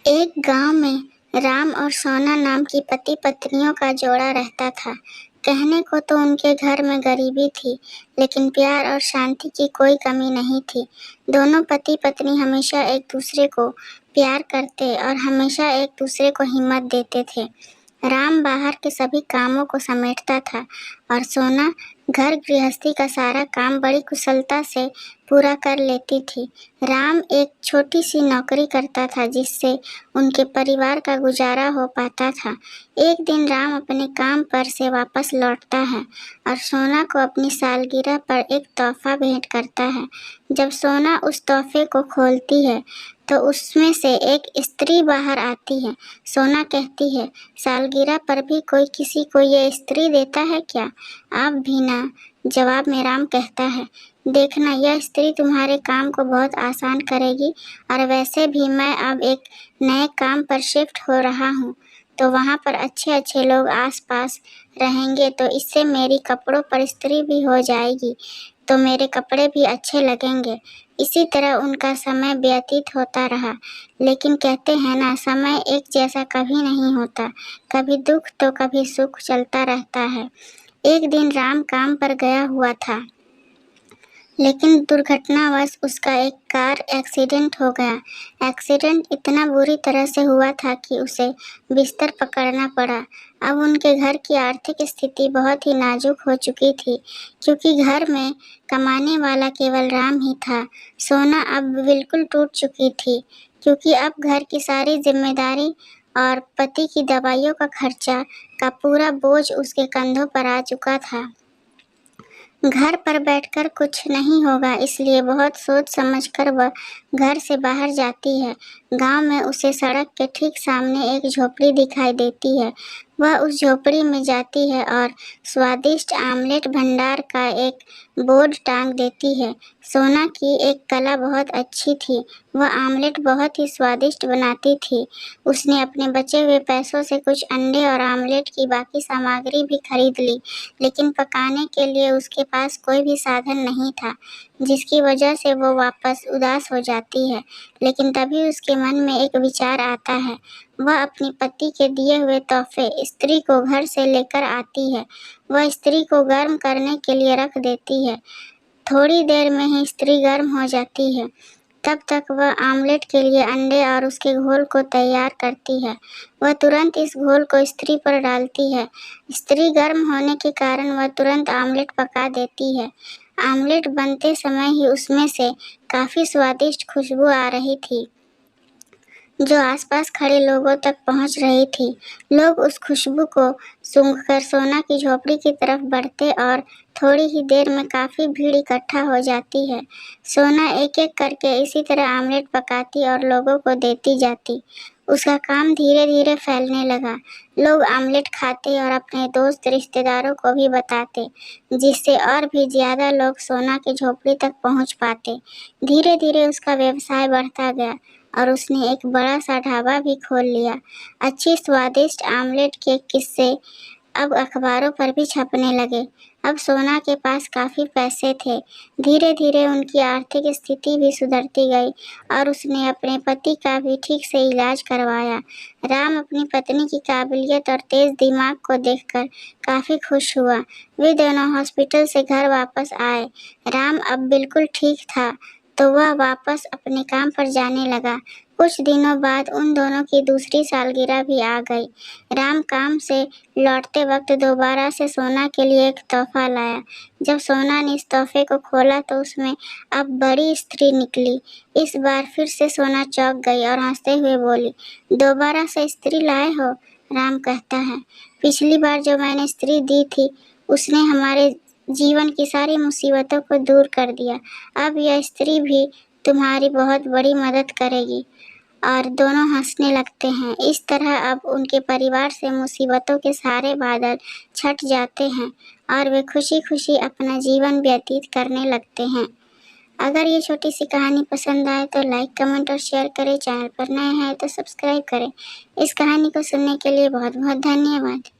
एक गांव में राम और सोना नाम की पति पत्नियों का जोड़ा रहता था। कहने को तो उनके घर में गरीबी थी, लेकिन प्यार और शांति की कोई कमी नहीं थी। दोनों पति पत्नी हमेशा एक दूसरे को प्यार करते और हमेशा एक दूसरे को हिम्मत देते थे। राम बाहर के सभी कामों को समेटता था और सोना घर गृहस्थी का सारा काम बड़ी कुशलता से पूरा कर लेती थी। राम एक छोटी सी नौकरी करता था जिससे उनके परिवार का गुजारा हो पाता था। एक दिन राम अपने काम पर से वापस लौटता है और सोना को अपनी सालगिरह पर एक तोहफा भेंट करता है। जब सोना उस तोहफे को खोलती है तो उसमें से एक स्त्री बाहर आती है। सोना कहती है, सालगिरह पर भी कोई किसी को ये स्त्री देता है क्या? आप भी ना। जवाब में राम कहता है, देखना यह स्त्री तुम्हारे काम को बहुत आसान करेगी और वैसे भी मैं अब एक नए काम पर शिफ्ट हो रहा हूँ, तो वहाँ पर अच्छे अच्छे लोग आसपास रहेंगे, तो इससे मेरी कपड़ों पर इस्त्री भी हो जाएगी, तो मेरे कपड़े भी अच्छे लगेंगे। इसी तरह उनका समय व्यतीत होता रहा। लेकिन कहते हैं ना, समय एक जैसा कभी नहीं होता, कभी दुख तो कभी सुख चलता रहता है। एक दिन राम काम पर गया हुआ था, लेकिन दुर्घटनावश उसका एक कार एक्सीडेंट हो गया। एक्सीडेंट इतना बुरी तरह से हुआ था कि उसे बिस्तर पकड़ना पड़ा। अब उनके घर की आर्थिक स्थिति बहुत ही नाजुक हो चुकी थी, क्योंकि घर में कमाने वाला केवल राम ही था। सोना अब बिल्कुल टूट चुकी थी, क्योंकि अब घर की सारी जिम्मेदारी और पति की दवाइयों का खर्चा का पूरा बोझ उसके कंधों पर आ चुका था। घर पर बैठकर कुछ नहीं होगा, इसलिए बहुत सोच समझकर वह घर से बाहर जाती है। गांव में उसे सड़क के ठीक सामने एक झोपड़ी दिखाई देती है। वह उस झोपड़ी में जाती है और स्वादिष्ट आमलेट भंडार का एक बोर्ड टांग देती है। सोना की एक कला बहुत अच्छी थी, वह आमलेट बहुत ही स्वादिष्ट बनाती थी। उसने अपने बचे हुए पैसों से कुछ अंडे और आमलेट की बाकी सामग्री भी खरीद ली, लेकिन पकाने के लिए उसके पास कोई भी साधन नहीं था, जिसकी वजह से वो वापस उदास हो जाती है। लेकिन तभी उसके मन में एक विचार आता है। वह अपने पति के दिए हुए तोहफे स्त्री को घर से लेकर आती है। वह स्त्री को गर्म करने के लिए रख देती है। थोड़ी देर में ही स्त्री गर्म हो जाती है। तब तक वह आमलेट के लिए अंडे और उसके घोल को तैयार करती है। वह तुरंत इस घोल को स्त्री पर डालती है। स्त्री गर्म होने के कारण वह तुरंत आमलेट पका देती है। आमलेट बनते समय ही उसमें से काफ़ी स्वादिष्ट खुशबू आ रही थी, जो आसपास खड़े लोगों तक पहुंच रही थी। लोग उस खुशबू को सूंघकर सोना की झोपड़ी की तरफ बढ़ते और थोड़ी ही देर में काफ़ी भीड़ इकट्ठा हो जाती है। सोना एक एक करके इसी तरह आमलेट पकाती और लोगों को देती जाती। उसका काम धीरे धीरे फैलने लगा। लोग आमलेट खाते और अपने दोस्त रिश्तेदारों को भी बताते, जिससे और भी ज़्यादा लोग सोना की झोपड़ी तक पहुंच पाते। धीरे धीरे उसका व्यवसाय बढ़ता गया और उसने एक बड़ा सा ढाबा भी खोल लिया। अच्छी स्वादिष्ट आमलेट के किस्से अब अखबारों पर भी छपने लगे। अब सोना के पास काफ़ी पैसे थे। धीरे धीरे उनकी आर्थिक स्थिति भी सुधरती गई और उसने अपने पति का भी ठीक से इलाज करवाया। राम अपनी पत्नी की काबिलियत और तेज दिमाग को देखकर काफ़ी खुश हुआ। वे दोनों हॉस्पिटल से घर वापस आए। राम अब बिल्कुल ठीक था, तो वह वापस अपने काम पर जाने लगा। कुछ दिनों बाद उन दोनों की दूसरी सालगिरह भी आ गई। राम काम से लौटते वक्त दोबारा से सोना के लिए एक तोहफा लाया। जब सोना ने इस तोहफे को खोला तो उसमें अब बड़ी स्त्री निकली। इस बार फिर से सोना चौंक गई और हंसते हुए बोली, दोबारा से स्त्री लाए हो? राम कहता है, पिछली बार जो मैंने स्त्री दी थी उसने हमारे जीवन की सारी मुसीबतों को दूर कर दिया। अब यह स्त्री भी तुम्हारी बहुत बड़ी मदद करेगी। और दोनों हंसने लगते हैं। इस तरह अब उनके परिवार से मुसीबतों के सारे बादल छट जाते हैं और वे खुशी खुशी अपना जीवन व्यतीत करने लगते हैं। अगर ये छोटी सी कहानी पसंद आए तो लाइक, कमेंट और शेयर करें। चैनल पर नए हैं तो सब्सक्राइब करें। इस कहानी को सुनने के लिए बहुत बहुत धन्यवाद।